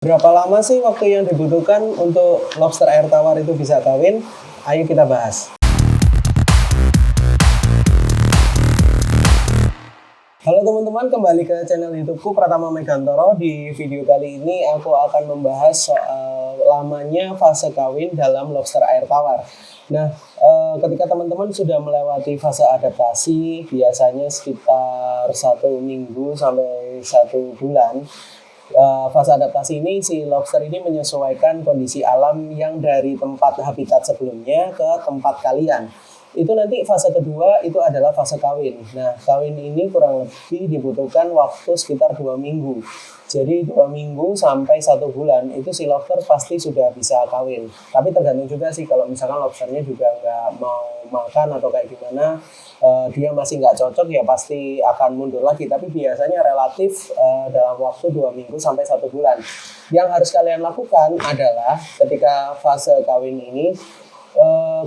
Berapa lama sih waktu yang dibutuhkan untuk lobster air tawar itu bisa kawin? Ayo kita bahas. Halo teman-teman, kembali ke channel YouTubeku Pratama Megantoro. Di video kali ini aku akan membahas soal lamanya fase kawin dalam lobster air tawar. Nah, ketika teman-teman sudah melewati fase adaptasi, biasanya sekitar 1 minggu sampai 1 bulan. Fase adaptasi ini si lobster ini menyesuaikan kondisi alam yang dari tempat habitat sebelumnya ke tempat kalian. Itu nanti fase kedua itu adalah fase kawin. Nah, kawin ini kurang lebih dibutuhkan waktu sekitar 2 minggu. Jadi 2 minggu sampai 1 bulan itu si lobster pasti sudah bisa kawin. Tapi tergantung juga sih, kalau misalkan lobsternya juga nggak mau makan atau kayak gimana, dia masih nggak cocok, ya pasti akan mundur lagi. Tapi biasanya relatif dalam waktu 2 minggu sampai 1 bulan. Yang harus kalian lakukan adalah ketika fase kawin ini,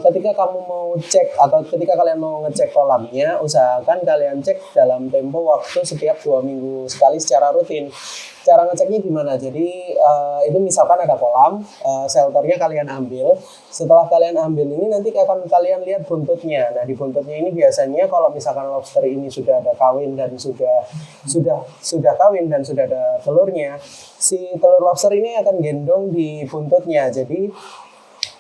ketika kamu mau cek atau ketika kalian mau ngecek kolamnya, usahakan kalian cek dalam tempo waktu setiap 2 minggu sekali secara rutin. Cara ngeceknya gimana? Jadi itu misalkan ada kolam, shelternya kalian ambil. Setelah kalian ambil ini, nanti akan kalian lihat buntutnya. Nah, di buntutnya ini biasanya kalau misalkan lobster ini sudah ada kawin dan sudah kawin dan sudah ada telurnya, si telur lobster ini akan gendong di buntutnya. Jadi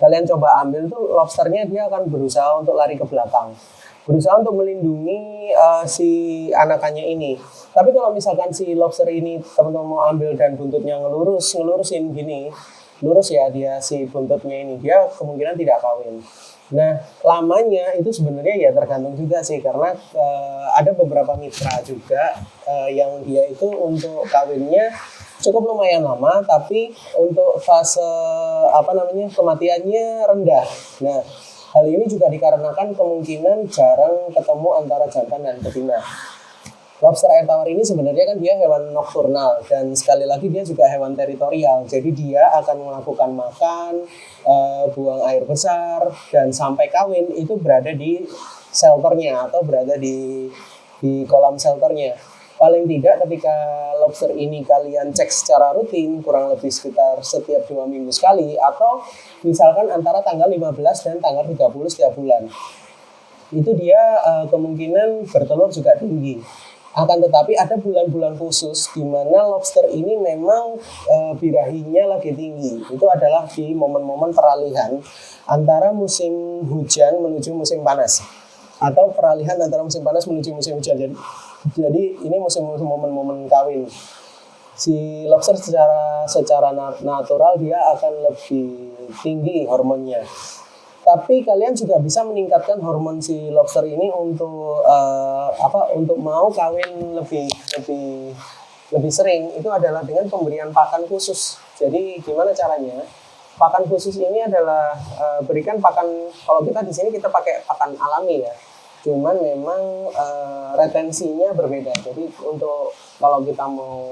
kalian coba ambil tuh lobsternya, dia akan berusaha untuk lari ke belakang, berusaha untuk melindungi si anakannya ini. Tapi kalau misalkan si lobster ini teman-teman mau ambil dan buntutnya ngelurusin gini, lurus ya dia si buntutnya ini, dia kemungkinan tidak kawin. Nah, lamanya itu sebenarnya ya tergantung juga sih, karena ada beberapa mitra juga yang dia itu untuk kawinnya cukup lumayan lama, tapi untuk fase kematiannya rendah. Nah, hal ini juga dikarenakan kemungkinan jarang ketemu antara jantan dan betina. Lobster air tawar ini sebenarnya kan dia hewan nokturnal, dan sekali lagi dia juga hewan teritorial. Jadi dia akan melakukan makan, buang air besar, dan sampai kawin itu berada di shelternya atau berada di kolam shelternya. Paling tidak ketika lobster ini kalian cek secara rutin, kurang lebih sekitar setiap 2 minggu sekali, atau misalkan antara tanggal 15 dan tanggal 30 setiap bulan, itu dia kemungkinan bertelur juga tinggi. Akan tetapi ada bulan-bulan khusus di mana lobster ini memang birahinya lagi tinggi. Itu adalah di momen-momen peralihan antara musim hujan menuju musim panas, atau peralihan antara musim panas menuju musim hujan. Jadi ini momen-momen kawin. Si lobster secara natural dia akan lebih tinggi hormonnya. Tapi kalian juga bisa meningkatkan hormon si lobster ini untuk mau kawin lebih sering. Itu adalah dengan pemberian pakan khusus. Jadi gimana caranya? Pakan khusus ini adalah berikan pakan. Kalau kita di sini kita pakai pakan alami ya. Cuman memang retensinya berbeda. Jadi untuk kalau kita mau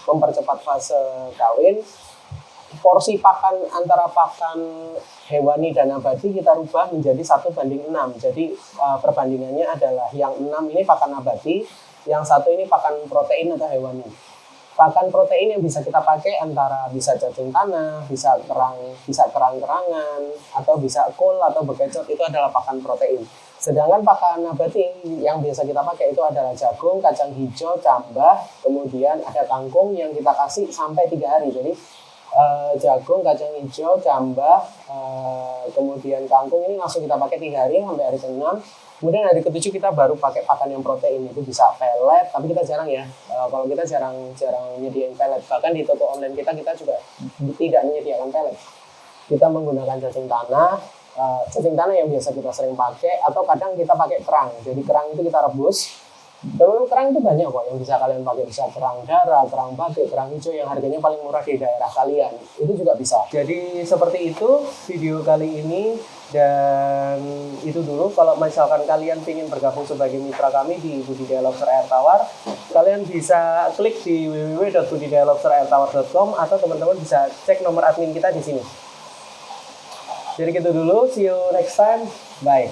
mempercepat fase kawin, porsi pakan antara pakan hewani dan nabati kita rubah menjadi 1:6. Jadi perbandingannya adalah yang 6 ini pakan nabati, yang 1 ini pakan protein atau hewani. Pakan protein yang bisa kita pakai antara bisa cacing tanah, bisa kerang-kerangan, atau bisa kol atau bekecot, itu adalah pakan protein. Sedangkan pakan nabati yang biasa kita pakai itu adalah jagung, kacang hijau, cambah, kemudian ada kangkung yang kita kasih sampai 3 hari. Jadi jagung, kacang hijau, cambah, kemudian kangkung ini langsung kita pakai 3 hari sampai hari ke-6. Kemudian hari ke-7 kita baru pakai pakan yang protein, itu bisa pellet, tapi kita jarang ya. Kalau kita jarang nyediain pellet. Bahkan di toko online kita juga tidak menyediakan pellet. Kita menggunakan cacing tanah yang biasa kita sering pakai, atau kadang kita pakai kerang. Jadi kerang itu kita rebus. Dan kerang itu banyak kok yang bisa kalian pakai, bisa kerang darah, kerang batik, kerang hijau yang harganya paling murah di daerah kalian, itu juga bisa. Jadi seperti itu video kali ini, dan itu dulu. Kalau misalkan kalian ingin bergabung sebagai mitra kami di Budidaya Lobster Air Tawar, kalian bisa klik di www.budidayalobsterairtawar.com, atau teman-teman bisa cek nomor admin kita di sini. Jadi gitu dulu, see you next time, bye.